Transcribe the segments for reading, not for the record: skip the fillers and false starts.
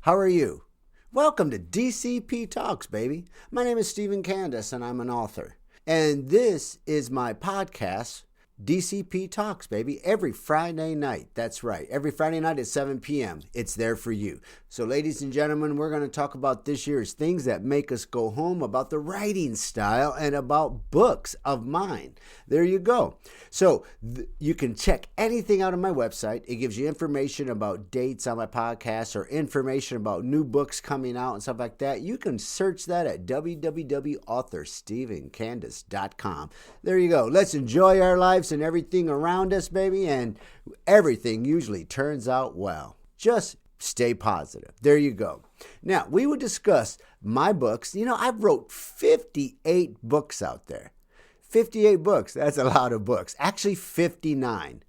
How are you? Welcome to DCP Talks, baby. My name is Stephen Candace, and I'm an author. And this is my podcast, DCP Talks, baby, every Friday night. That's right. Every Friday night at 7 p.m. It's there for you. So, ladies and gentlemen, we're going to talk about this year's things that make us go home, about the writing style, and about books of mine. There you go. So, you can check anything out on my website. It gives you information about dates on my podcast or information about new books coming out and stuff like that. You can search that at www.authorstephencandace.com. There you go. Let's enjoy our lives and everything around us, baby, and everything usually turns out well. Just stay positive. There you go. Now, we will discuss my books. You know, I've wrote 58 books out there. 58 books. That's a lot of books. Actually, 59.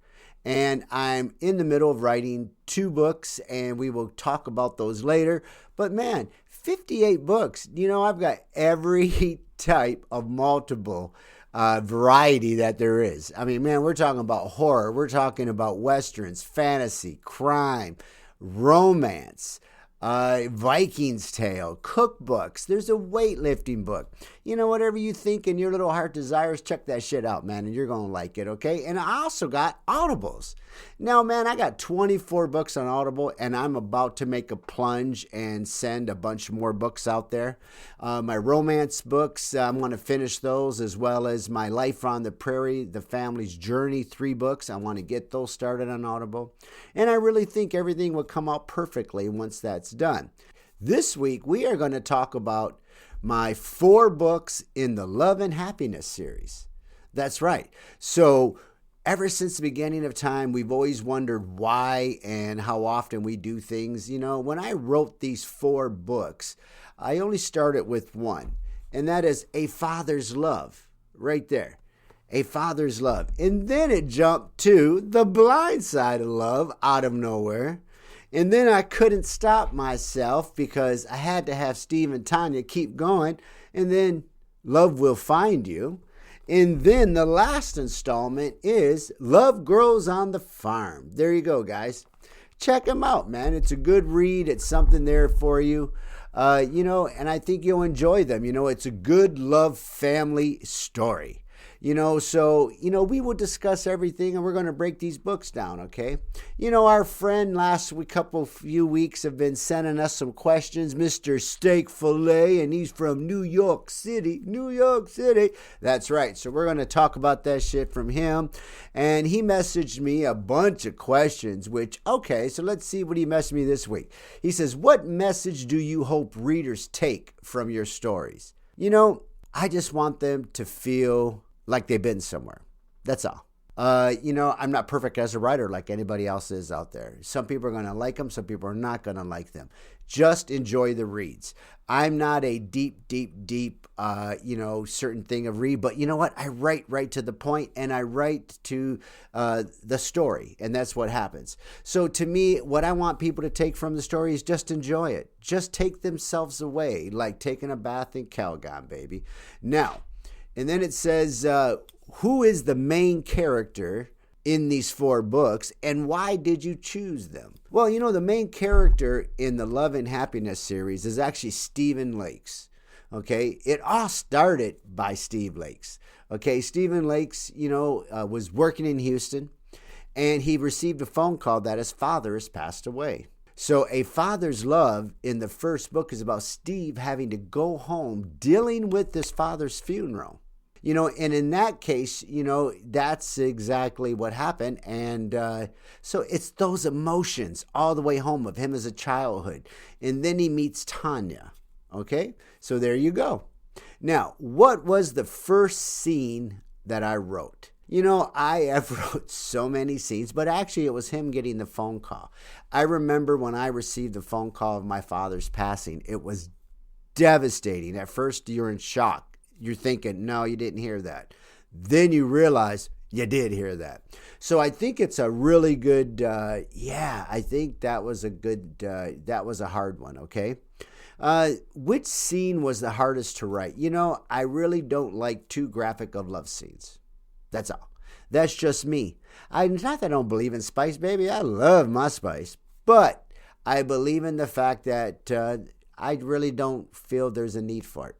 And I'm in the middle of writing 2 books, and we will talk about those later. But man, 58 books. You know, I've got every type of multiple variety that there is. I mean, man, we're talking about horror. We're talking about westerns, fantasy, crime, romance, Viking's Tale, cookbooks. There's a weightlifting book. You know, whatever you think and your little heart desires, check that shit out, man, and you're going to like it, okay? And I also got Audibles. Now, man, I got 24 books on Audible, and I'm about to make a plunge and send a bunch more books out there. My romance books, I'm going to finish those, as well as my Life on the Prairie, The Family's Journey, 3 books. I want to get those started on Audible. And I really think everything will come out perfectly once that's done. This week, we are going to talk about my 4 books in the Love and Happiness series. That's right. So, ever since the beginning of time, we've always wondered why and how often we do things. You know, when I wrote these 4 books, I only started with one, and that is A Father's Love, right there. A Father's Love. And then it jumped to The Blind Side of Love out of nowhere. And then I couldn't stop myself because I had to have Steve and Tanya keep going. And then Love Will Find You. And then the last installment is Love Grows on the Farm. There you go, guys. Check them out, man. It's a good read. It's something there for you. You know, and I think you'll enjoy them. You know, it's a good love family story. You know, so, you know, we will discuss everything, and we're going to break these books down, okay? You know, our friend last few weeks have been sending us some questions, Mr. Steak Filet, and he's from New York City. New York City. That's right. So we're going to talk about that shit from him. And he messaged me a bunch of questions, which, okay, so let's see what he messaged me this week. He says, what message do you hope readers take from your stories? You know, I just want them to feel like they've been somewhere. That's all. You know, I'm not perfect as a writer like anybody else is out there. Some people are going to like them. Some people are not going to like them. Just enjoy the reads. I'm not a deep, you know, certain thing of read. But you know what? I write right to the point, and I write to the story. And that's what happens. So to me, what I want people to take from the story is just enjoy it. Just take themselves away, like taking a bath in Calgon, baby. Now, and then it says, who is the main character in these 4 books, and why did you choose them? Well, you know, the main character in the Love and Happiness series is actually Stephen Lakes. Okay, it all started by Steve Lakes. Okay, Stephen Lakes, you know, was working in Houston, and he received a phone call that his father has passed away. So A Father's Love in the first book is about Steve having to go home dealing with his father's funeral. You know, and in that case, you know, that's exactly what happened. And so it's those emotions all the way home of him as a childhood. And then he meets Tanya. Okay, so there you go. Now, what was the first scene that I wrote? You know, I have wrote so many scenes, but actually it was him getting the phone call. I remember when I received the phone call of my father's passing, it was devastating. At first, you're in shock. You're thinking, no, you didn't hear that. Then you realize you did hear that. So I think it's a really good, I think that was a good, that was a hard one, okay? Which scene was the hardest to write? You know, I really don't like too graphic of love scenes. That's all. That's just me. Not that I don't believe in spice, baby. I love my spice. But I believe in the fact that I really don't feel there's a need for it.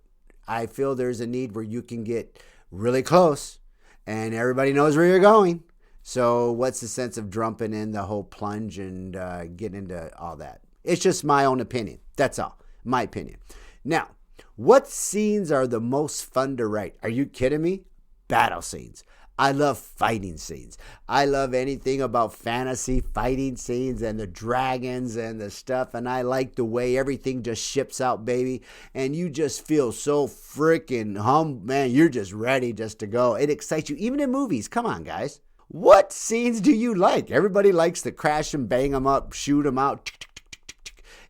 I feel there's a need where you can get really close and everybody knows where you're going. So what's the sense of jumping in the whole plunge and getting into all that? It's just my own opinion. That's all. My opinion. Now, what scenes are the most fun to write? Are you kidding me? Battle scenes. I love fighting scenes. I love anything about fantasy fighting scenes and the dragons and the stuff. And I like the way everything just ships out, baby. And you just feel so freaking man, you're just ready just to go. It excites you. Even in movies. Come on, guys. What scenes do you like? Everybody likes to crash and bang them up, shoot them out.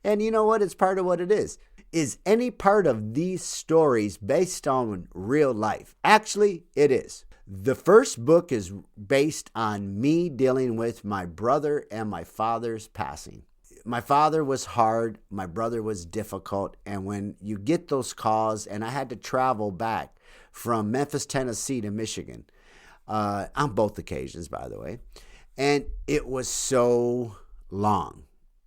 And you know what? It's part of what it is. Is any part of these stories based on real life? Actually, it is. The first book is based on me dealing with my brother and my father's passing. My father was hard. My brother was difficult. And when you get those calls, and I had to travel back from Memphis, Tennessee to Michigan, on both occasions, by the way. And it was so long.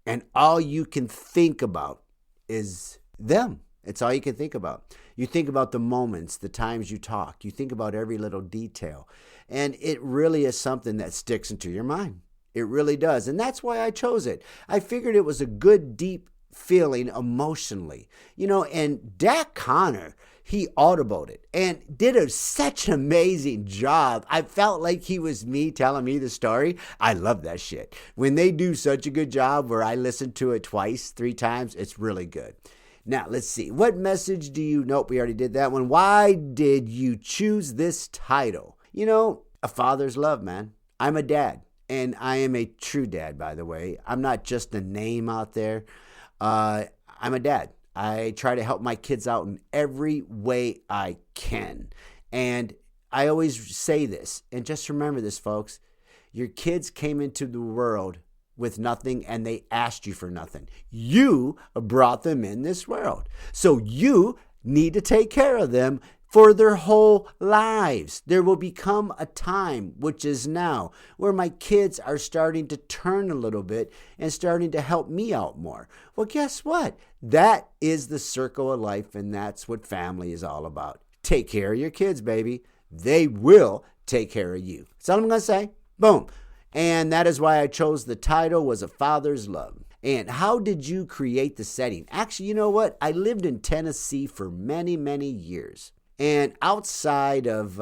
And all you can think about is them. It's all you can think about. You think about the moments, the times you talk. You think about every little detail. And it really is something that sticks into your mind. It really does. And that's why I chose it. I figured it was a good, deep feeling emotionally. And Dak Connor, he audibled it and did such an amazing job. I felt like he was me telling me the story. I love that shit. When they do such a good job where I listen to it twice, 3 times, it's really good. Now, let's see. What message do you... Nope, we already did that one. Why did you choose this title? A father's love, man. I'm a dad, and I am a true dad, by the way. I'm not just a name out there. I'm a dad. I try to help my kids out in every way I can. And I always say this, and just remember this, folks. Your kids came into the world with nothing, and they asked you for nothing. You brought them in this world. So you need to take care of them for their whole lives. There will become a time, which is now, where my kids are starting to turn a little bit and starting to help me out more. Well, guess what? That is the circle of life, and that's what family is all about. Take care of your kids, baby. They will take care of you. That's all I'm going to say. Boom. And that is why I chose the title, was A Father's Love. And how did you create the setting? Actually, you know what? I lived in Tennessee for many, many years. And outside of,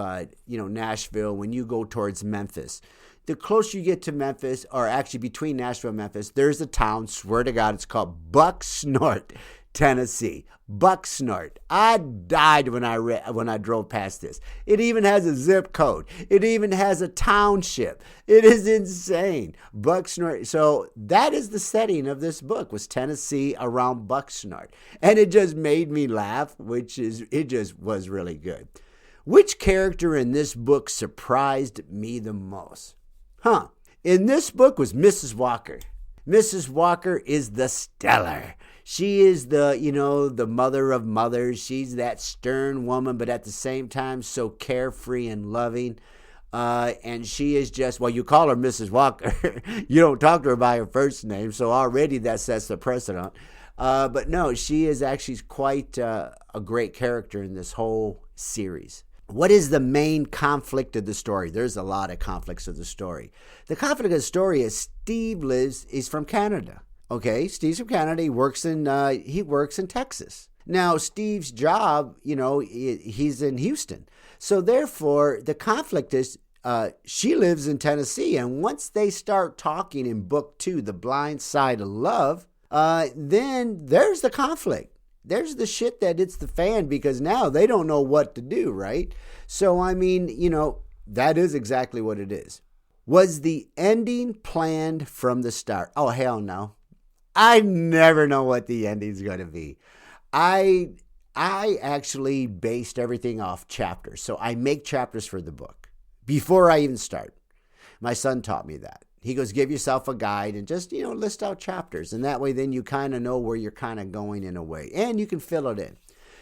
Nashville, when you go towards Memphis, the closer you get to Memphis, or actually between Nashville and Memphis, there's a town, swear to God, it's called Bucksnort, Tennessee. Bucksnort. I died when I drove past this. It even has a zip code. It even has a township. It is insane. Bucksnort. So that is the setting of this book, was Tennessee around Bucksnort. And it just made me laugh, it just was really good. Which character in this book surprised me the most? In this book was Mrs. Walker. Mrs. Walker is the stellar. She is the mother of mothers. She's that stern woman, but at the same time, so carefree and loving. And she is just, you call her Mrs. Walker. You don't talk to her by her first name, so already that sets the precedent. But no, she is actually quite a great character in this whole series. What is the main conflict of the story? There's a lot of conflicts of the story. The conflict of the story is Steve is from Canada. Okay, Steve's from Canada. He works in Texas. Now, Steve's job, he's in Houston. So therefore, the conflict is she lives in Tennessee. And once they start talking in book 2, The Blind Side of Love, then there's the conflict. There's the shit that hits the fan, because now they don't know what to do, right? So, that is exactly what it is. Was the ending planned from the start? Oh, hell no. I never know what the ending's going to be. I actually based everything off chapters. So I make chapters for the book before I even start. My son taught me that. He goes, give yourself a guide and just, list out chapters. And that way then you kind of know where you're kind of going in a way. And you can fill it in.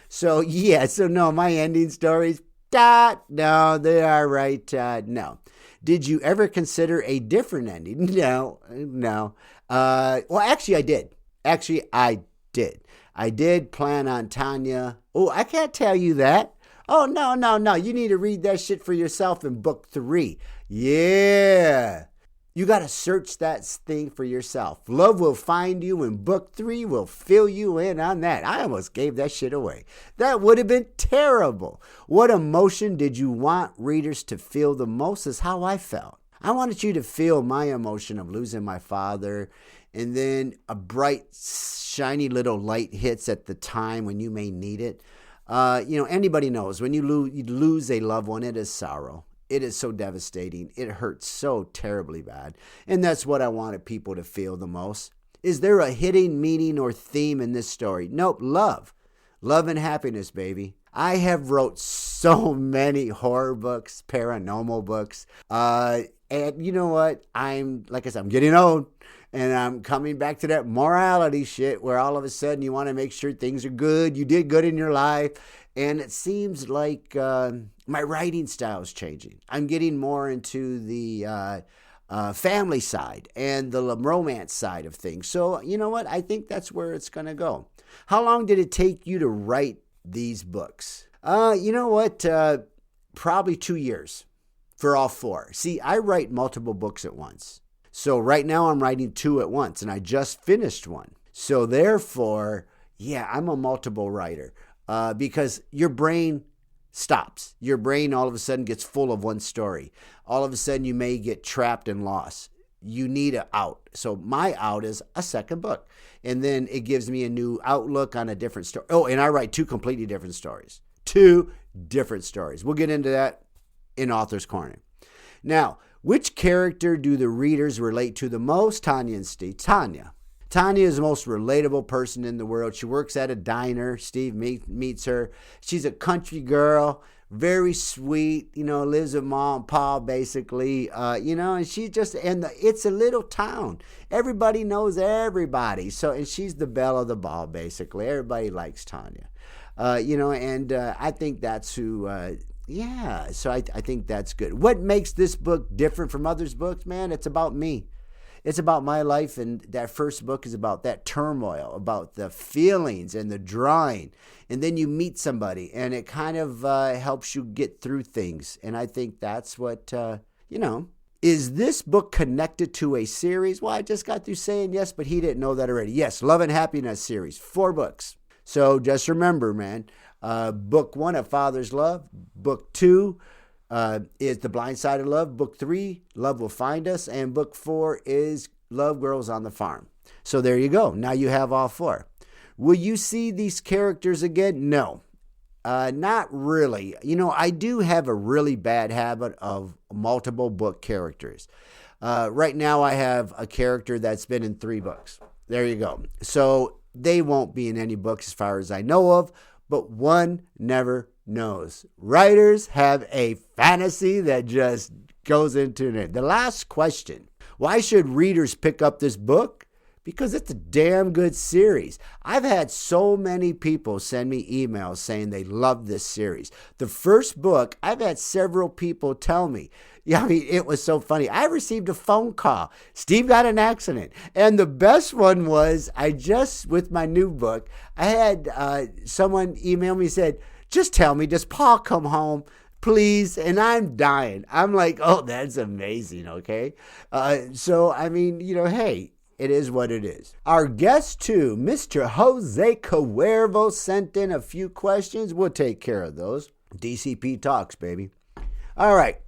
So, no, my ending stories, no, they are right. No. Did you ever consider a different ending? No. Well, actually, I did. Actually, I did. I did plan on Tanya. Oh, I can't tell you that. Oh, no, no, no. You need to read that shit for yourself in book 3. Yeah. You got to search that thing for yourself. Love will find you, and book 3 will fill you in on that. I almost gave that shit away. That would have been terrible. What emotion did you want readers to feel the most is how I felt. I wanted you to feel my emotion of losing my father, and then a bright, shiny little light hits at the time when you may need it. Anybody knows when you lose a loved one, it is sorrow. It is so devastating. It hurts so terribly bad. And that's what I wanted people to feel the most. Is there a hidden meaning or theme in this story? Nope, love. Love and happiness, baby. I have wrote so many horror books, paranormal books. And you know what? I'm getting old. And I'm coming back to that morality shit where all of a sudden you want to make sure things are good. You did good in your life. And it seems like my writing style is changing. I'm getting more into the family side and the romance side of things. So, you know what? I think that's where it's going to go. How long did it take you to write these books? You know what? Probably 2 years for all 4. See, I write multiple books at once. So right now I'm writing 2 at once, and I just finished one. So therefore, yeah, I'm a multiple writer because your brain stops. Your brain all of a sudden gets full of one story. All of a sudden you may get trapped and lost. You need an out. So my out is a second book. And then it gives me a new outlook on a different story. Oh, and I write 2 completely different stories. 2 different stories. We'll get into that in Author's Corner. Now, which character do the readers relate to the most? Tanya and Steve. Tanya. Tanya is the most relatable person in the world. She works at a diner. Steve meets her. She's a country girl, very sweet, lives with mom and pa basically, and she just, it's a little town. Everybody knows everybody. So, and she's the belle of the ball basically. Everybody likes Tanya, I think that's who, so I think that's good. What makes this book different from others' books, man? It's about me. It's about my life, and that first book is about that turmoil, about the feelings and the drawing. And then you meet somebody, and it kind of helps you get through things. And I think that's what, Is this book connected to a series? Well, I just got through saying yes, but he didn't know that already. Yes, Love and Happiness series, 4 books. So just remember, man, book 1, A Father's Love. Book 2 is The Blind Side of Love. Book 3, Love Will Find Us. And book 4 is Love Grows on the Farm. So there you go. Now you have all 4. Will you see these characters again? No, not really. I do have a really bad habit of multiple book characters. Right now I have a character that's been in 3 books. There you go. So they won't be in any books as far as I know of, but one never knows. Writers have a fantasy that just goes into it. The last question. Why should readers pick up this book? Because it's a damn good series. I've had so many people send me emails saying they love this series. The first book, I've had several people tell me. It was so funny. I received a phone call. Steve got in an accident. And the best one was, with my new book, I had someone email me and said, just tell me, does Paul come home, please? And I'm dying. I'm like, oh, that's amazing, okay? Hey, it is what it is. Our guest, too, Mr. Jose Cuervo, sent in a few questions. We'll take care of those. DCP Talks, baby. All right.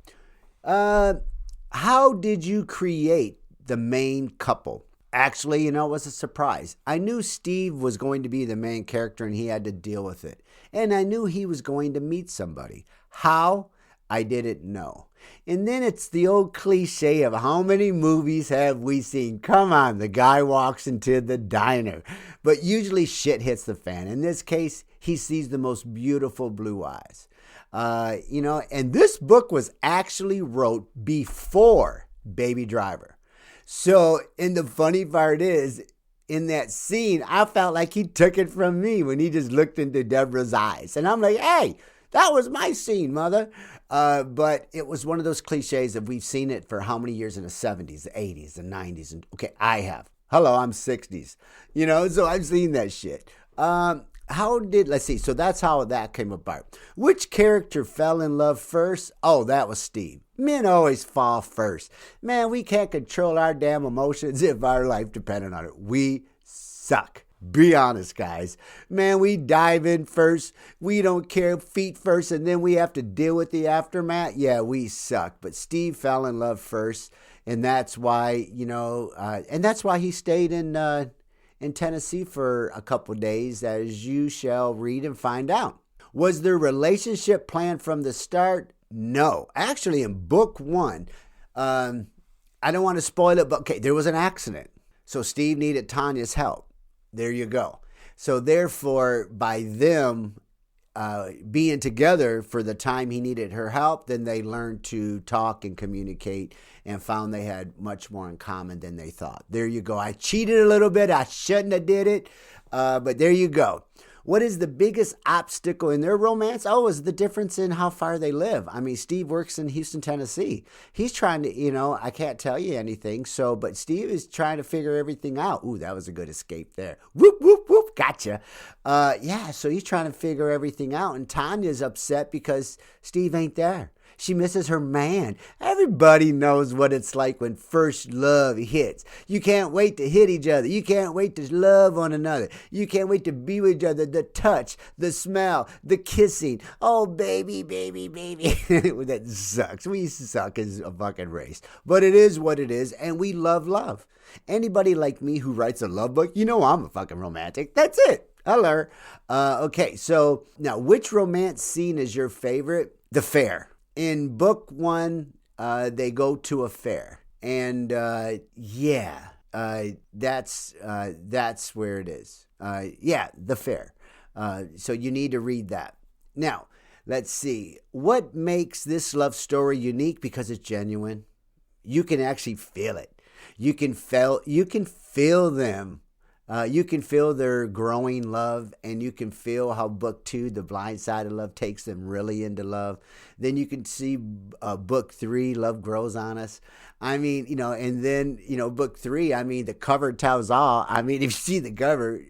How did you create the main couple? Actually, it was a surprise. I knew Steve was going to be the main character and he had to deal with it. And I knew he was going to meet somebody. How? I didn't know. And then it's the old cliche of how many movies have we seen? Come on, the guy walks into the diner. But usually shit hits the fan. In this case, he sees the most beautiful blue eyes. And this book was actually wrote before Baby Driver. So, and the funny part is, in that scene, I felt like he took it from me when he just looked into Deborah's eyes. And I'm like, hey, that was my scene, mother. But it was one of those cliches that we've seen it for how many years in the 70s, the 80s, the 90s. And okay, I have. Hello, I'm 60s. So I've seen that shit. Let's see, so that's how that came apart. Which character fell in love first? Oh, that was Steve. Men always fall first. Man, we can't control our damn emotions if our life depended on it. We suck. Be honest, guys. Man, we dive in first. We don't care, feet first, and then we have to deal with the aftermath. Yeah, we suck. But Steve fell in love first, and that's why, and that's why he stayed in Tennessee for a couple days, as you shall read and find out. Was their relationship planned from the start? No. Actually, in book 1, I don't want to spoil it, but okay, there was an accident. So Steve needed Tanya's help. There you go. So therefore, by them being together for the time he needed her help, then they learned to talk and communicate and found they had much more in common than they thought. There you go. I cheated a little bit. I shouldn't have did it. But there you go. What is the biggest obstacle in their romance? Oh, is the difference in how far they live. I mean, Steve works in Houston, Tennessee. He's trying to, I can't tell you anything. But Steve is trying to figure everything out. Ooh, that was a good escape there. Whoop, whoop, whoop. Gotcha. So he's trying to figure everything out. And Tanya's upset because Steve ain't there. She misses her man. Everybody knows what it's like when first love hits. You can't wait to hit each other. You can't wait to love one another. You can't wait to be with each other. The touch, the smell, the kissing. Oh, baby, baby, baby. That sucks. We suck as a fucking race. But it is what it is, and we love love. Anybody like me who writes a love book, I'm a fucking romantic. That's it. Hello. Okay, so now which romance scene is your favorite? The fair. In book 1, they go to a fair, and that's where it is. The fair. So you need to read that. Now, let's see. What makes this love story unique? Because it's genuine. You can actually feel it. You can feel them. You can feel their growing love, and you can feel how book 2, The Blind Side of Love, takes them really into love. Then you can see book 3, Love Grows on Us. I mean, and then, book 3, I mean, the cover tells all. I mean, if you see the cover,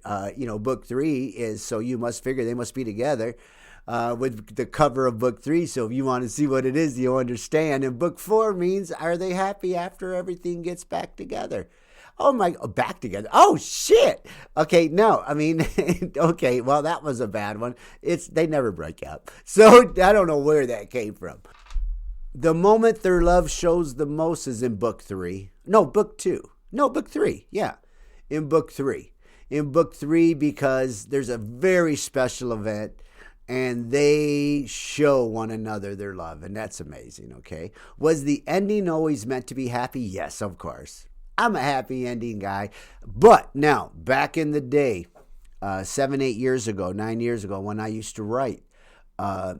book 3 is So You Must Figure They Must Be Together. With the cover of book 3. So if you want to see what it is, you'll understand. And book 4 means, are they happy after everything gets back together? Back together. Oh, shit. Okay, no, I mean, okay, well, that was a bad one. They never break up. So I don't know where that came from. The moment their love shows the most is in book 3. No, book 2. No, book 3. Yeah, in book 3. In book 3, because there's a very special event, and they show one another their love, and that's amazing, okay? Was the ending always meant to be happy? Yes, of course. I'm a happy ending guy. But now, back in the day, 7, 8 years ago, 9 years ago, when I used to write a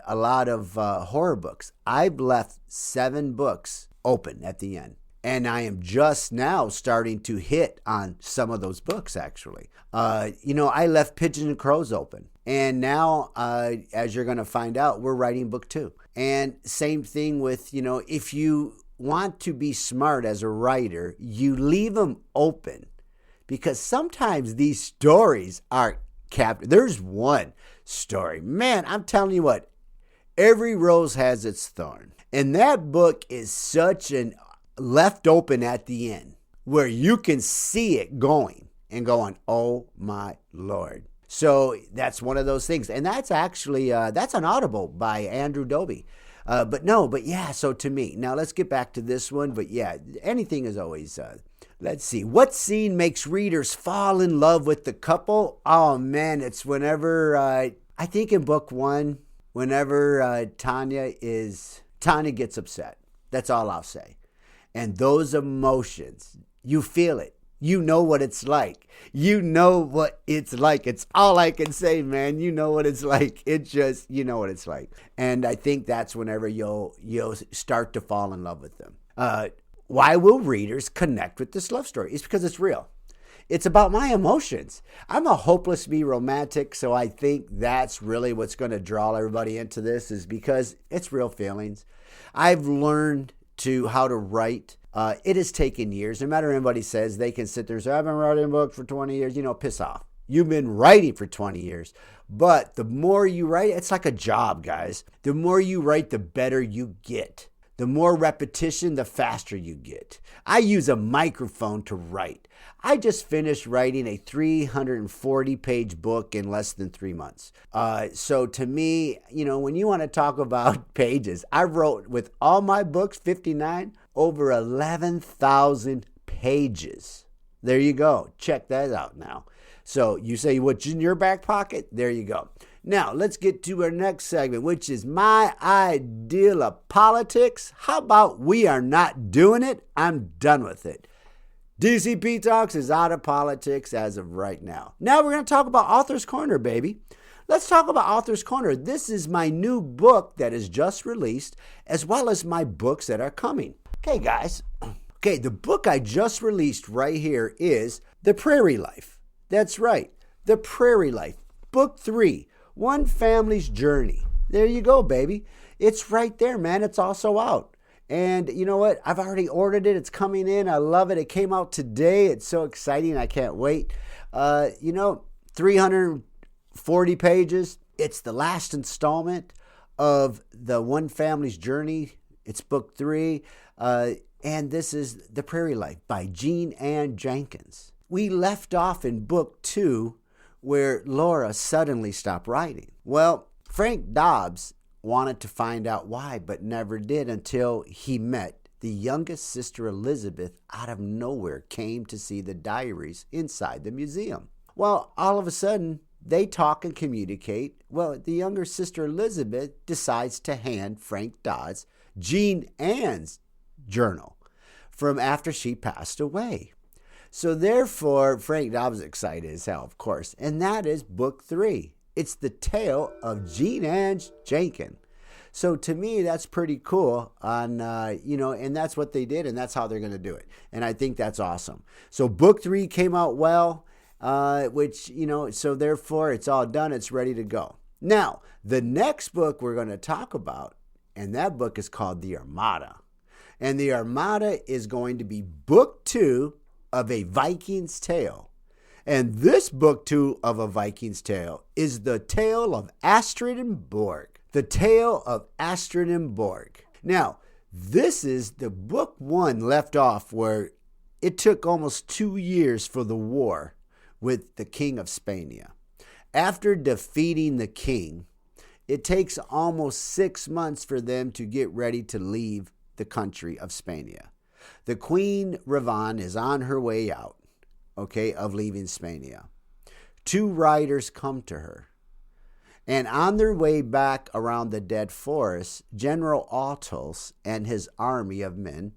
lot of horror books, I've left 7 books open at the end. And I am just now starting to hit on some of those books, actually. I left Pigeons and Crows open. And now, as you're going to find out, we're writing book 2. And same thing with, if you want to be smart as a writer, you leave them open, because sometimes these stories are captured. There's one story, man, I'm telling you what, every rose has its thorn, and that book is such an left open at the end where you can see it going and going, oh my Lord. So that's one of those things, and that's actually that's an Audible by Andrew Doby. So to me, now let's get back to this one. But yeah, anything is always, let's see. What scene makes readers fall in love with the couple? Oh man, it's whenever, I think in book 1, whenever Tanya gets upset. That's all I'll say. And those emotions, you feel it. You know what it's like. You know what it's like. It's all I can say, man. You know what it's like. You know what it's like. And I think that's whenever you'll start to fall in love with them. Why will readers connect with this love story? It's because it's real. It's about my emotions. I'm a hopeless be romantic, so I think that's really what's going to draw everybody into this, is because it's real feelings. I've learned how to write It has taken years. No matter what anybody says, they can sit there and say, I've been writing a book for 20 years. Piss off. You've been writing for 20 years. But the more you write, it's like a job, guys. The more you write, the better you get. The more repetition, the faster you get. I use a microphone to write. I just finished writing a 340-page book in less than 3 months. So to me, when you want to talk about pages, I wrote with all my books, 59, over 11,000 pages. There you go. Check that out now. So you say what's in your back pocket? There you go. Now, let's get to our next segment, which is my ideal of politics. How about we are not doing it? I'm done with it. DCP Talks is out of politics as of right now. Now we're going to talk about Author's Corner, baby. Let's talk about Author's Corner. This is my new book that is just released, as well as my books that are coming. Okay, guys. Okay, the book I just released right here is The Prairie Life. That's right, The Prairie Life. Book 3, One Family's Journey. There you go, baby. It's right there, man. It's also out. And you know what? I've already ordered it. It's coming in. I love it. It came out today. It's so exciting. I can't wait. 340 pages. It's the last installment of the One Family's Journey. It's book 3. And this is The Prairie Life by Jean Ann Jenkins. We left off in book 2 where Laura suddenly stopped writing. Well, Frank Dobbs wanted to find out why, but never did until he met the youngest sister, Elizabeth, out of nowhere came to see the diaries inside the museum. Well, all of a sudden, they talk and communicate. Well, the younger sister, Elizabeth, decides to hand Frank Dobbs Jean Ann's journal from after she passed away. So therefore, Frank Dobbs is excited as hell, of course, and that is book 3. It's the tale of Jean Ann Jenkins. So to me, that's pretty cool. And that's what they did, and that's how they're going to do it. And I think that's awesome. So book 3 came out well, so therefore it's all done. It's ready to go. Now, the next book we're going to talk about, and that book is called The Armada. And The Armada is going to be book 2 of A Viking's Tale. And this book 2 of A Viking's Tale is the tale of Astrid and Borg. The tale of Astrid and Borg. Now, this is the book 1 left off where it took almost 2 years for the war with the King of Spania. After defeating the king, it takes almost 6 months for them to get ready to leave the country of Spania. The Queen Ravan is on her way out, of leaving Spania. 2 riders come to her. And on their way back around the dead forest, General Altos and his army of men,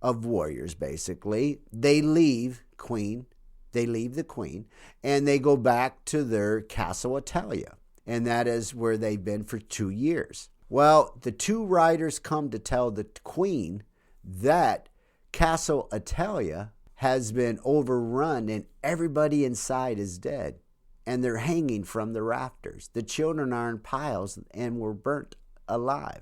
of warriors basically, they leave the Queen, and they go back to their Castle Italia. And that is where they've been for 2 years. Well, the 2 riders come to tell the Queen that Castle Italia has been overrun and everybody inside is dead. And they're hanging from the rafters. The children are in piles and were burnt alive.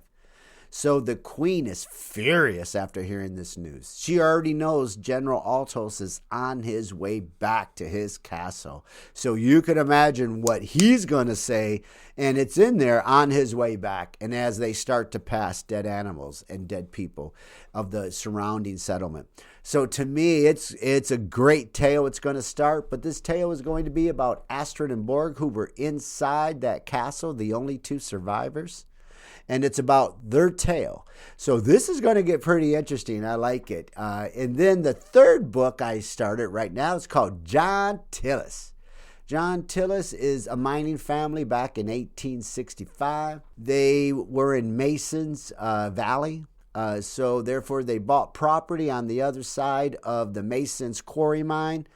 So the Queen is furious after hearing this news. She already knows General Altos is on his way back to his castle. So you can imagine what he's going to say. And it's in there, on his way back. And as they start to pass dead animals and dead people of the surrounding settlement. So to me, it's a great tale. It's going to start. But this tale is going to be about Astrid and Borg, who were inside that castle, the only 2 survivors. And it's about their tale. So this is going to get pretty interesting. I like it. And then the third book I started right now is called John Tillis. John Tillis is a mining family back in 1865. They were in Mason's Valley. So therefore they bought property on the other side of the Mason's quarry mine.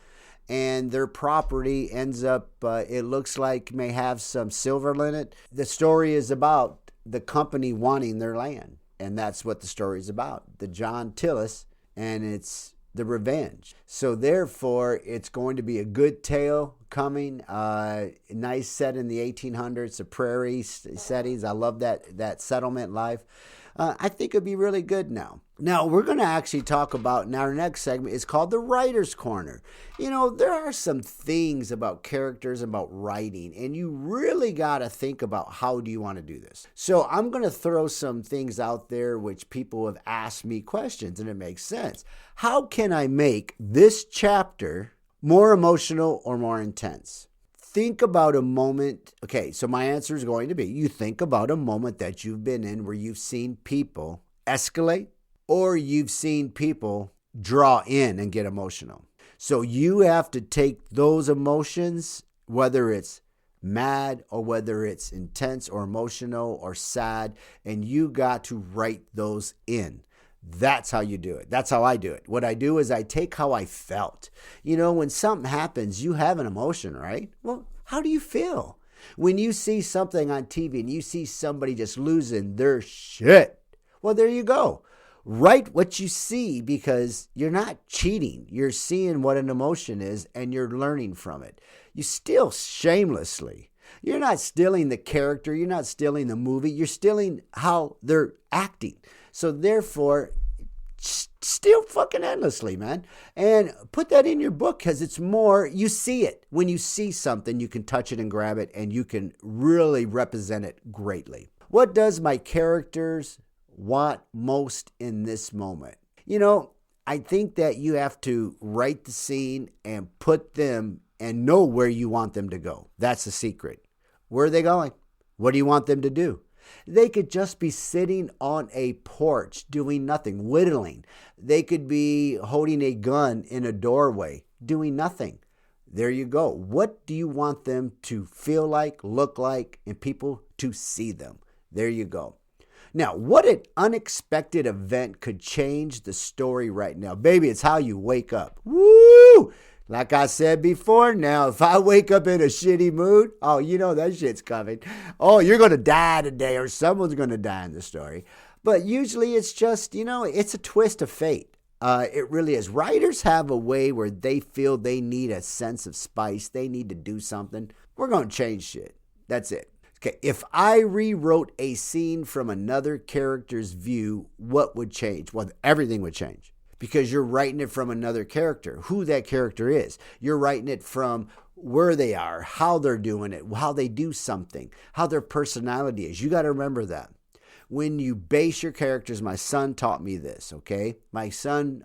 And their property ends up, it looks like may have some silver in it. The story is about the company wanting their land. And that's what the story is about. The John Tillis, and it's the revenge. So therefore, it's going to be a good tale coming. Nice set in the 1800s, the prairie settings. I love that settlement life. I think it'll be really good now. Now, we're going to actually talk about, in our next segment, it's called the Writer's Corner. There are some things about characters, about writing, and you really got to think about how do you want to do this. So I'm going to throw some things out there which people have asked me questions, and it makes sense. How can I make this chapter more emotional or more intense? Think about a moment. Okay, so my answer is going to be, you think about a moment that you've been in where you've seen people escalate, or you've seen people draw in and get emotional. So you have to take those emotions, whether it's mad or whether it's intense or emotional or sad, and you got to write those in. That's how you do it. That's how I do it. What I do is I take how I felt. When something happens, you have an emotion, right? Well, how do you feel? When you see something on TV and you see somebody just losing their shit, well, there you go. Write what you see, because you're not cheating. You're seeing what an emotion is and you're learning from it. You steal shamelessly. You're not stealing the character. You're not stealing the movie. You're stealing how they're acting. So therefore, steal fucking endlessly, man. And put that in your book, because it's more, you see it. When you see something, you can touch it and grab it, and you can really represent it greatly. What does my characters want most in this moment? I think that you have to write the scene and put them and know where you want them to go. That's the secret. Where are they going? What do you want them to do? They could just be sitting on a porch doing nothing, whittling. They could be holding a gun in a doorway, doing nothing. There you go. What do you want them to feel like, look like, and people to see them? There you go. Now, what an unexpected event could change the story right now? Baby, it's how you wake up. Woo! Like I said before, now, if I wake up in a shitty mood, oh, that shit's coming. Oh, you're going to die today, or someone's going to die in the story. But usually it's just, it's a twist of fate. It really is. Writers have a way where they feel they need a sense of spice. They need to do something. We're going to change shit. That's it. Okay, if I rewrote a scene from another character's view, what would change? Well, everything would change, because you're writing it from another character, who that character is. You're writing it from where they are, how they're doing it, how they do something, how their personality is. You got to remember that. When you base your characters, my son taught me this, okay? My son,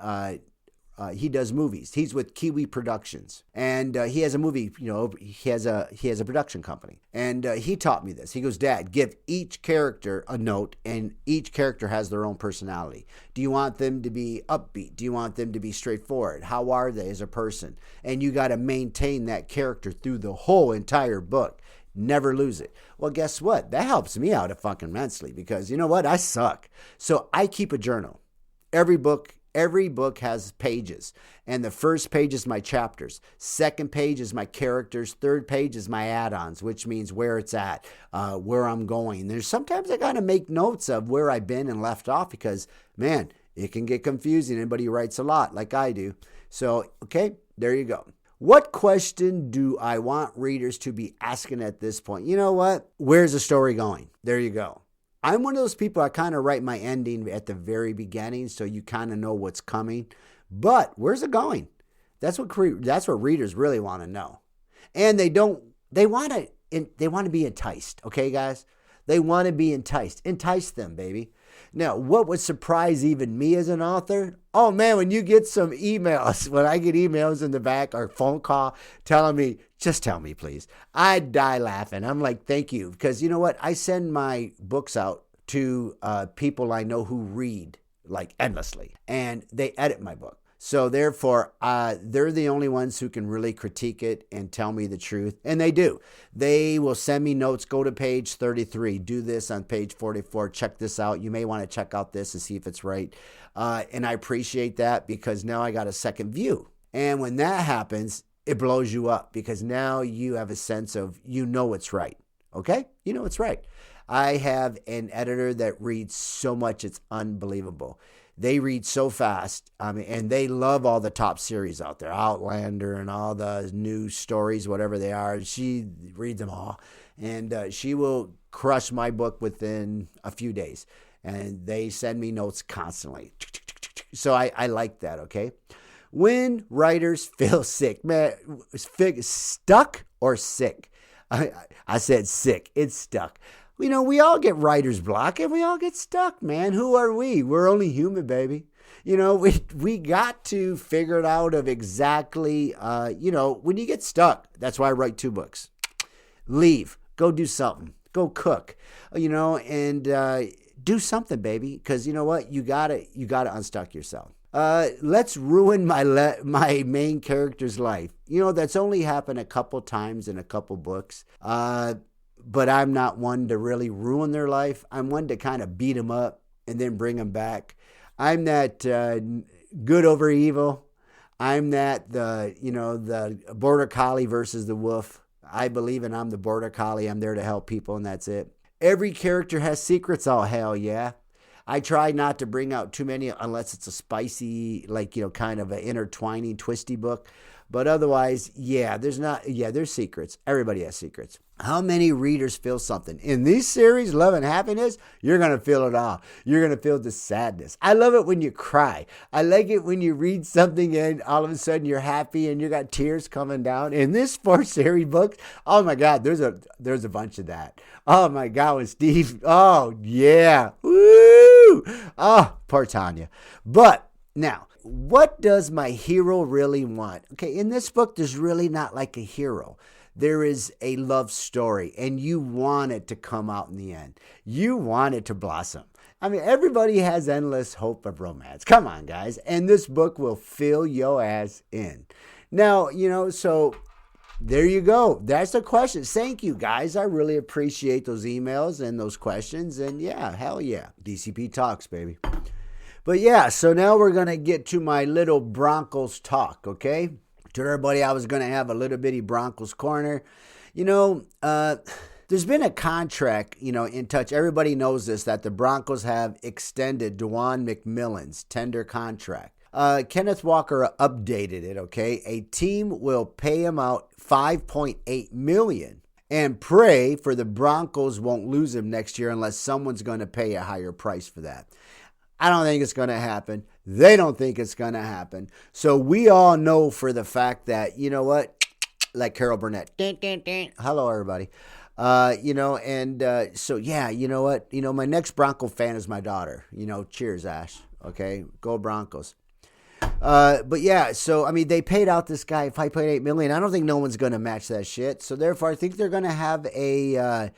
he does movies. He's with Kiwi Productions, and he has a movie. He has a production company, and he taught me this. He goes, Dad, give each character a note, and each character has their own personality. Do you want them to be upbeat? Do you want them to be straightforward? How are they as a person? And you got to maintain that character through the whole entire book. Never lose it. Well, guess what? That helps me out fucking immensely, because you know what? I suck. So I keep a journal. Every book has pages, and the first page is my chapters. Second page is my characters. Third page is my add-ons, which means where it's at, where I'm going. Sometimes I got to make notes of where I've been and left off, because, man, it can get confusing. Anybody who writes a lot like I do. So, okay, there you go. What question do I want readers to be asking at this point? You know what? Where's the story going? There you go. I'm one of those people, I kind of write my ending at the very beginning, so you kind of know what's coming. But where's it going? That's what readers really want to know. And they want to be enticed, okay, guys? They want to be enticed. Entice them, baby. Now, what would surprise even me as an author? Oh, man, when you get some emails, when I get emails in the back or phone call telling me, just tell me, please. I die laughing. I'm like, thank you. Because you know what? I send my books out to people I know who read like endlessly, and they edit my book. So therefore, they're the only ones who can really critique it and tell me the truth. And they do. They will send me notes. Go to page 33. Do this on page 44. Check this out. You may want to check out this and see if it's right. And I appreciate that, because now I got a second view. And when that happens, it blows you up, because now you have a sense of, it's right. Okay? You know it's right. I have an editor that reads so much, it's unbelievable. They read so fast, and they love all the top series out there, Outlander and all the news stories, whatever they are. She reads them all, and she will crush my book within a few days. And they send me notes constantly. So I like that, okay? When writers feel sick, man, stuck or sick? I said sick. It's stuck. You know, we all get writer's block and we all get stuck, man. Who are we? We're only human, baby. You know, we got to figure it out of exactly, when you get stuck. That's why I write 2 books. Leave. Go do something. Go cook, and do something, baby. Because you know what? You gotta unstuck yourself. Let's ruin my main character's life. That's only happened a couple times in a couple books. But I'm not one to really ruin their life. I'm one to kind of beat them up and then bring them back. I'm that good over evil. I'm that the border collie versus the wolf. I believe I'm the border collie. I'm there to help people, and that's it. Every character has secrets. Oh, hell yeah. I try not to bring out too many unless it's a spicy, kind of an intertwining, twisty book. But otherwise, there's secrets. Everybody has secrets. How many readers feel something? In these series, Love and Happiness, you're going to feel it all. You're going to feel the sadness. I love it when you cry. I like it when you read something and all of a sudden you're happy and you got tears coming down. In this 4-series book, oh my God, there's a bunch of that. Oh my God, with Steve. Oh yeah. Woo! Oh, poor Tanya. But now, what does my hero really want? Okay, in this book, there's really not like a hero. There is a love story, and you want it to come out in the end. You want it to blossom. I mean, everybody has endless hope of romance. Come on, guys. And this book will fill your ass in. Now, so there you go. That's the question. Thank you, guys. I really appreciate those emails and those questions. And yeah, hell yeah. DCP Talks, baby. But yeah, so now we're going to get to my little Broncos talk, okay? To everybody, I was going to have a little bitty Broncos corner. There's been a contract, in touch. Everybody knows this, that the Broncos have extended DeJuan McMillan's tender contract. Kenneth Walker updated it, okay? A team will pay him out $5.8 million and pray for the Broncos won't lose him next year unless someone's going to pay a higher price for that. I don't think it's going to happen. They don't think it's going to happen. So we all know for the fact that, you know what? Like Carol Burnett. Hello, everybody. So yeah, you know what? My next Bronco fan is my daughter. Cheers, Ash. Okay, go Broncos. But yeah, so, I mean, they paid out this guy $5.8 million. I don't think no one's going to match that shit. So therefore, I think they're going to have and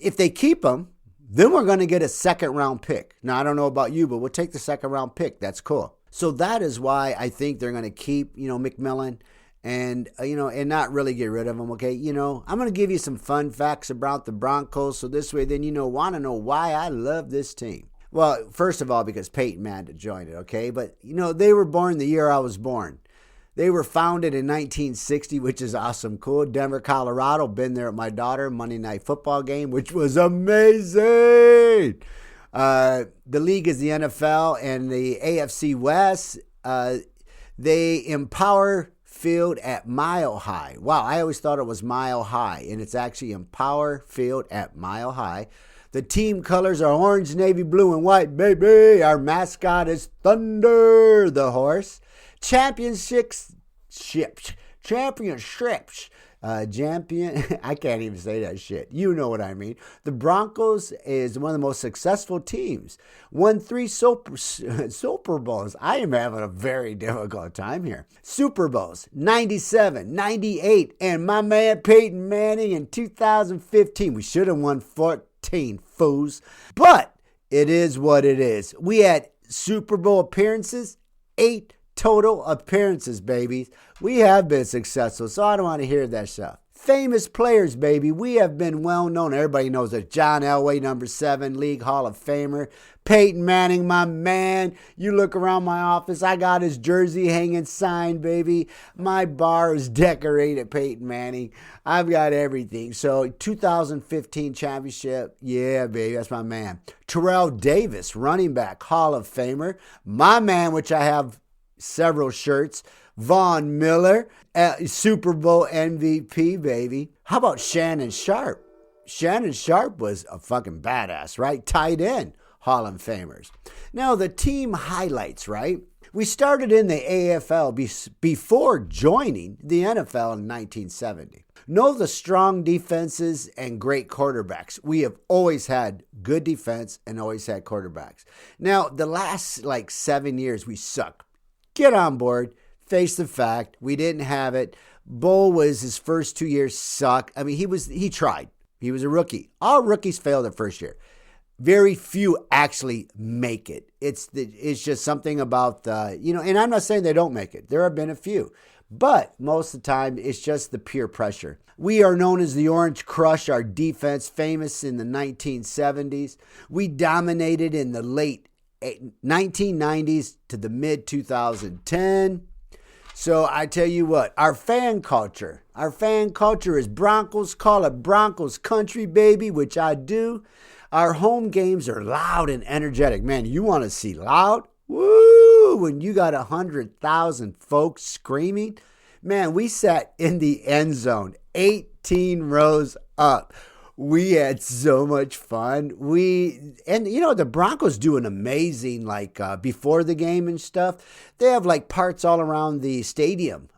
if they keep him, then we're going to get a 2nd-round pick. Now, I don't know about you, but we'll take the 2nd-round pick. That's cool. So that is why I think they're going to keep, McMillan and, and not really get rid of him, okay? I'm going to give you some fun facts about the Broncos. So this way, then, want to know why I love this team. Well, first of all, because Peyton Manning joined it, okay? But, they were born the year I was born. They were founded in 1960, which is awesome, cool. Denver, Colorado. Been there with my daughter. Monday Night Football game, which was amazing. The league is the NFL and the AFC West. They empower Field at Mile High. Wow, I always thought it was Mile High, and it's actually Empower Field at Mile High. The team colors are orange, navy, blue, and white, baby. Our mascot is Thunder, the horse. Championships, champion, I can't even say that shit. You know what I mean. The Broncos is one of the most successful teams. Won 3 Super Bowls. I am having a very difficult time here. Super Bowls, 97, 98, and my man Peyton Manning in 2015. We should have won 14, fools. But it is what it is. We had Super Bowl appearances, 8 total appearances, baby. We have been successful, so I don't want to hear that stuff. Famous players, baby. We have been well known. Everybody knows that John Elway, number 7, League Hall of Famer. Peyton Manning, my man. You look around my office, I got his jersey hanging signed, baby. My bar is decorated, Peyton Manning. I've got everything. So 2015 championship, yeah, baby, that's my man. Terrell Davis, running back, Hall of Famer. My man, which I have several shirts. Von Miller, Super Bowl MVP, baby. How about Shannon Sharp? Shannon Sharp was a fucking badass, right? Tight end, Hall of Famers. Now, the team highlights, right? We started in the AFL before joining the NFL in 1970. Know the strong defenses and great quarterbacks. We have always had good defense and always had quarterbacks. Now, the last 7 years, we suck. Get on board. Face the fact. We didn't have it. Bull was his first 2 years suck. I mean, he tried. He was a rookie. All rookies fail their first year. Very few actually make it. It's just something about and I'm not saying they don't make it. There have been a few. But most of the time, it's just the peer pressure. We are known as the Orange Crush, our defense, famous in the 1970s. We dominated in the late 1990s to the mid-2010. So I tell you what, our fan culture is Broncos. Call it Broncos country, baby, which I do. Our home games are loud and energetic. Man, you want to see loud? Woo! When you got 100,000 folks screaming. Man, we sat in the end zone, 18 rows up. We had so much fun. The Broncos do an amazing, before the game and stuff. They have parts all around the stadium.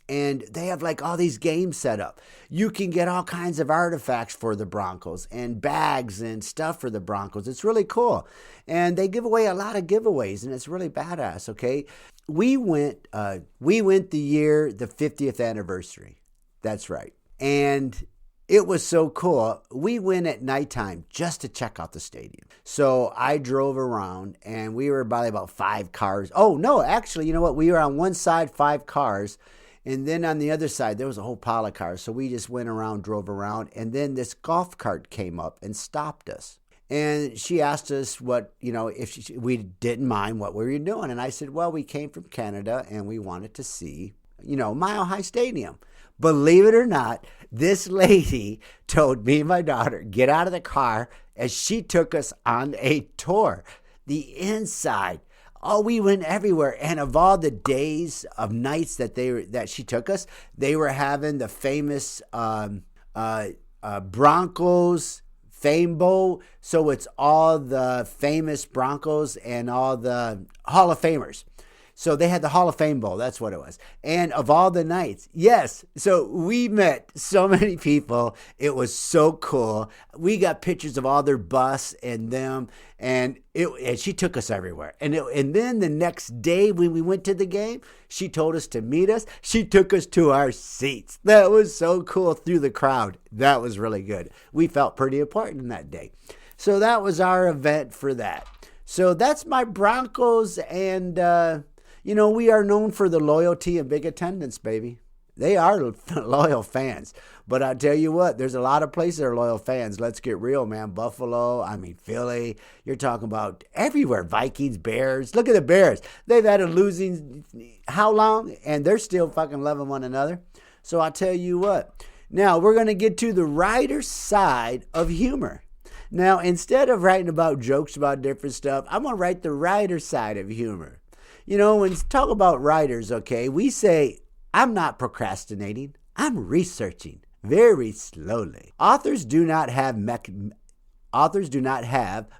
And they have all these games set up. You can get all kinds of artifacts for the Broncos and bags and stuff for the Broncos. It's really cool. And they give away a lot of giveaways, and it's really badass, okay? We went the 50th anniversary. That's right. And it was so cool. We went at nighttime just to check out the stadium. So I drove around, and we were by about 5 cars. Oh, no, actually, you know what? We were on one side, 5 cars. And then on the other side, there was a whole pile of cars. So we just went around, drove around. And then this golf cart came up and stopped us. And she asked us if we didn't mind what we were doing. And I said, well, we came from Canada and we wanted to see, Mile High Stadium. Believe it or not, this lady told me and my daughter, get out of the car, as she took us on a tour. The inside. Oh, we went everywhere. And of all the days of nights that she took us, they were having the famous Broncos Fame Bowl. So it's all the famous Broncos and all the Hall of Famers. So they had the Hall of Fame Bowl. That's what it was. And of all the nights, yes. So we met so many people. It was so cool. We got pictures of all their busts and them. And she took us everywhere. And then the next day when we went to the game, she told us to meet us. She took us to our seats. That was so cool through the crowd. That was really good. We felt pretty important that day. So that was our event for that. So that's my Broncos, and we are known for the loyalty and big attendance, baby. They are loyal fans. But I tell you what, there's a lot of places that are loyal fans. Let's get real, man. Buffalo, Philly. You're talking about everywhere. Vikings, Bears. Look at the Bears. They've had a losing how long? And they're still fucking loving one another. So I tell you what. Now, we're going to get to the writer's side of humor. Now, instead of writing about jokes about different stuff, I'm going to write the writer's side of humor. When we talk about writers, okay, we say, I'm not procrastinating. I'm researching very slowly. Authors do not have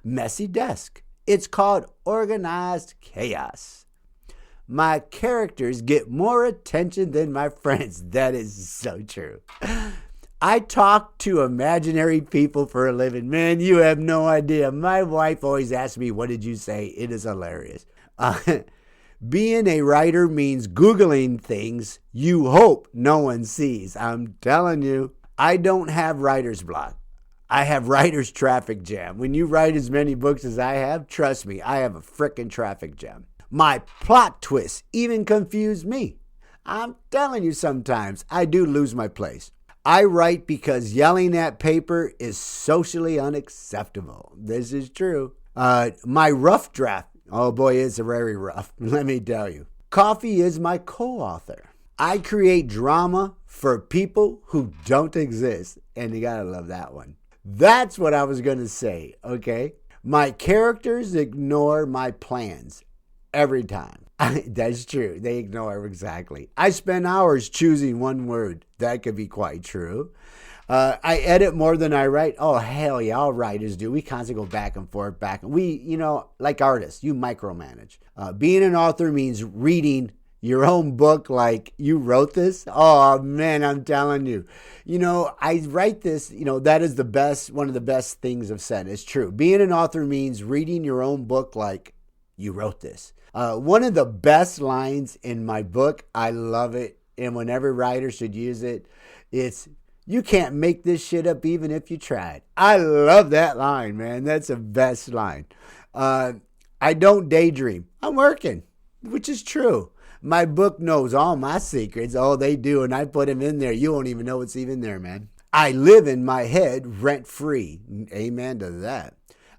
messy desk. It's called organized chaos. My characters get more attention than my friends. That is so true. I talk to imaginary people for a living. Man, you have no idea. My wife always asks me, what did you say? It is hilarious. Being a writer means Googling things you hope no one sees. I'm telling you, I don't have writer's block. I have writer's traffic jam. When you write as many books as I have, trust me, I have a frickin' traffic jam. My plot twists even confuse me. I'm telling you, sometimes I do lose my place. I write because yelling at paper is socially unacceptable. This is true. My rough draft. Oh boy, it's very rough. Let me tell you. Coffee is my co-author. I create drama for people who don't exist. And you gotta love that one. That's what I was gonna say, okay? My characters ignore my plans every time. That's true. They ignore exactly. I spend hours choosing one word. That could be quite true. I edit more than I write. Oh, hell yeah, all writers do. We constantly go back and forth, We, like artists, you micromanage. Being an author means reading your own book like you wrote this. Oh, man, I'm telling you. I write this, that is one of the best things I've said. It's true. Being an author means reading your own book like you wrote this. One of the best lines in my book, I love it, and whenever writers should use it, it's, "You can't make this shit up even if you tried." I love that line, man. That's the best line. I don't daydream. I'm working, which is true. My book knows all my secrets. Oh, they do, and I put them in there. You won't even know it's even there, man. I live in my head rent-free. Amen to that.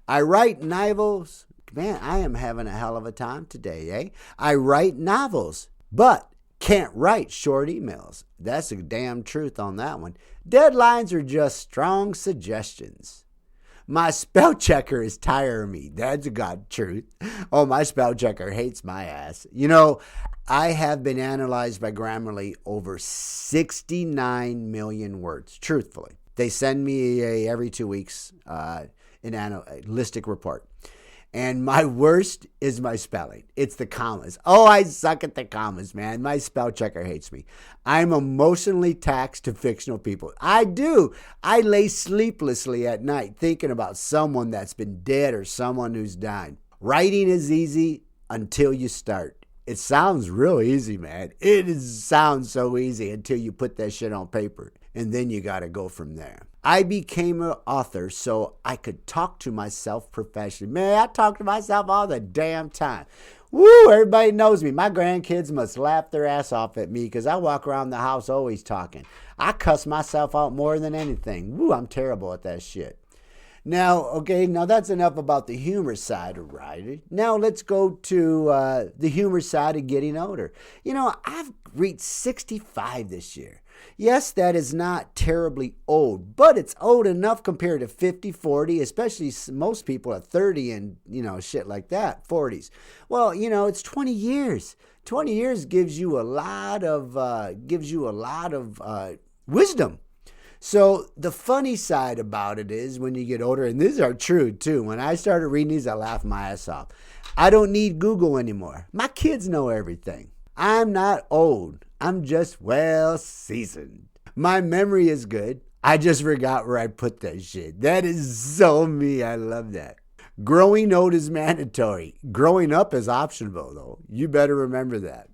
I write novels. Man, I am having a hell of a time today, eh? I write novels, but can't write short emails. That's the damn truth on that one. Deadlines are just strong suggestions. My spell checker is tiring me. That's a God truth. Oh, my spell checker hates my ass. I have been analyzed by Grammarly over 69 million words, truthfully. They send me every 2 weeks an analytic report. And my worst is my spelling. It's the commas. Oh, I suck at the commas, man. My spell checker hates me. I'm emotionally taxed to fictional people. I do. I lay sleeplessly at night thinking about someone that's been dead or someone who's died. Writing is easy until you start. It sounds real easy, man. Sounds so easy until you put that shit on paper. And then you got to go from there. I became an author so I could talk to myself professionally. Man, I talk to myself all the damn time. Woo, everybody knows me. My grandkids must laugh their ass off at me because I walk around the house always talking. I cuss myself out more than anything. Woo, I'm terrible at that shit. Now that's enough about the humor side of writing. Now let's go to the humor side of getting older. I've reached 65 this year. Yes, that is not terribly old, but it's old enough compared to 50, 40, especially most people at 30 and, shit like that, 40s. Well, it's 20 years. 20 years gives you a lot of wisdom. So the funny side about it is when you get older, and these are true too, when I started reading these, I laughed my ass off. I don't need Google anymore. My kids know everything. I'm not old. I'm just well seasoned. My memory is good. I just forgot where I put that shit. That is so me. I love that. Growing old is mandatory. Growing up is optional, though. You better remember that.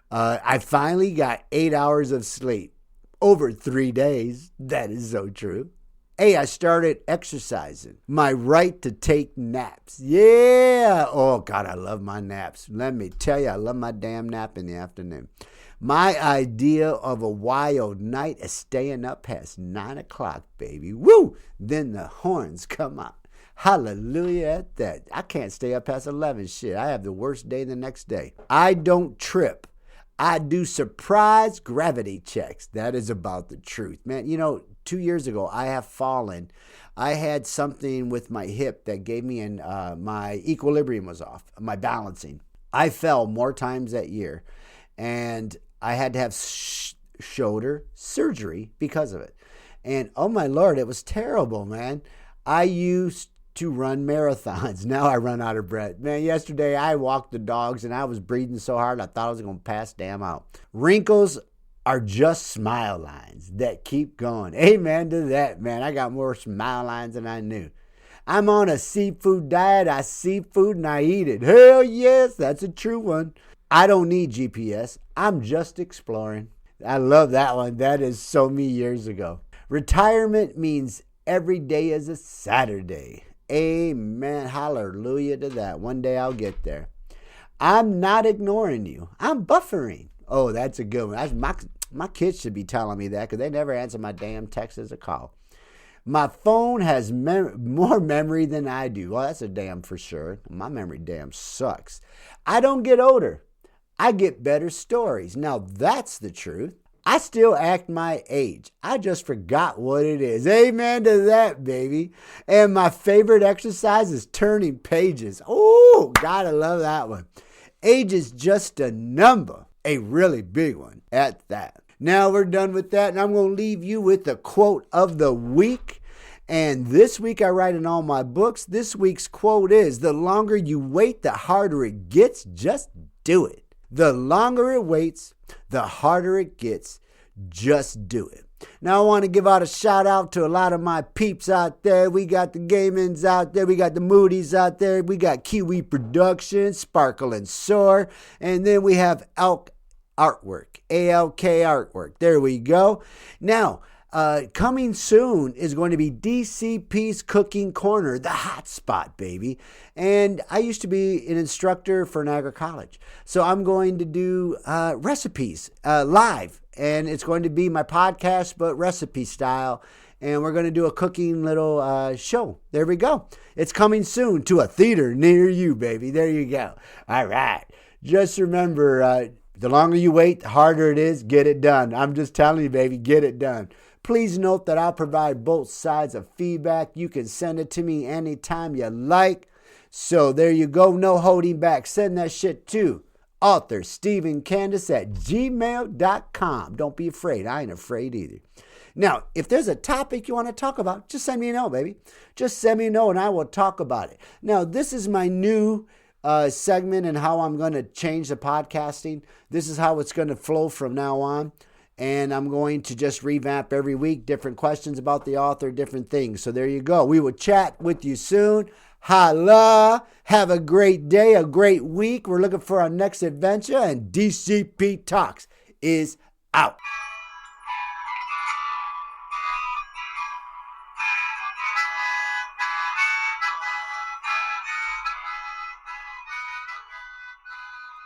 I finally got 8 hours of sleep. Over 3 days. That is so true. Hey, I started exercising. My right to take naps. Yeah. Oh, God, I love my naps. Let me tell you, I love my damn nap in the afternoon. My idea of a wild night is staying up past 9 o'clock, baby. Woo! Then the horns come out. Hallelujah at that. I can't stay up past 11. Shit, I have the worst day the next day. I don't trip. I do surprise gravity checks. That is about the truth, man. 2 years ago, I have fallen. I had something with my hip that gave me my equilibrium was off, my balancing. I fell more times that year, and I had to have shoulder surgery because of it. And oh my Lord, it was terrible, man. I used to run marathons. Now I run out of breath. Man, yesterday I walked the dogs and I was breathing so hard I thought I was going to pass damn out. Wrinkles are just smile lines that keep going. Amen to that, man. I got more smile lines than I knew. I'm on a seafood diet. I see food and I eat it. Hell yes, that's a true one. I don't need GPS. I'm just exploring. I love that one. That is so me years ago. Retirement means every day is a Saturday. Amen. Hallelujah to that. One day I'll get there. I'm not ignoring you. I'm buffering. Oh, that's a good one. My kids should be telling me that because they never answer my damn text as a call. My phone has more memory than I do. Well, that's a damn for sure. My memory damn sucks. I don't get older. I get better stories. Now, that's the truth. I still act my age. I just forgot what it is. Amen to that, baby. And my favorite exercise is turning pages. Oh, God, I love that one. Age is just a number, a really big one at that. Now we're done with that, and I'm going to leave you with the quote of the week. And this week I write in all my books. This week's quote is, the longer you wait, the harder it gets. Just do it. The longer it waits, the harder it gets. Just do it. Now I want to give out a shout out to a lot of my peeps out there. We got the Gamins out there. We got the Moody's out there. We got Kiwi Productions, Sparkle and Soar. And then we have Elk Artwork, ALK Artwork. There we go. Now, coming soon is going to be DCP's Cooking Corner, the hot spot, baby. And I used to be an instructor for Niagara College. So I'm going to do recipes live. And it's going to be my podcast, but recipe style. And we're going to do a cooking little show. There we go. It's coming soon to a theater near you, baby. There you go. All right. Just remember, the longer you wait, the harder it is. Get it done. I'm just telling you, baby, get it done. Please note that I'll provide both sides of feedback. You can send it to me anytime you like. So there you go. No holding back. Send that shit to author Stephen Candace at gmail.com. Don't be afraid. I ain't afraid either. Now, if there's a topic you want to talk about, just send me a note, baby. Just send me a note and I will talk about it. Now, this is my new segment and how I'm going to change the podcasting. This is how it's going to flow from now on. And I'm going to just revamp every week, different questions about the author, different things. So there you go. We will chat with you soon. Holla. Have a great day, a great week. We're looking for our next adventure, and DCP Talks is out.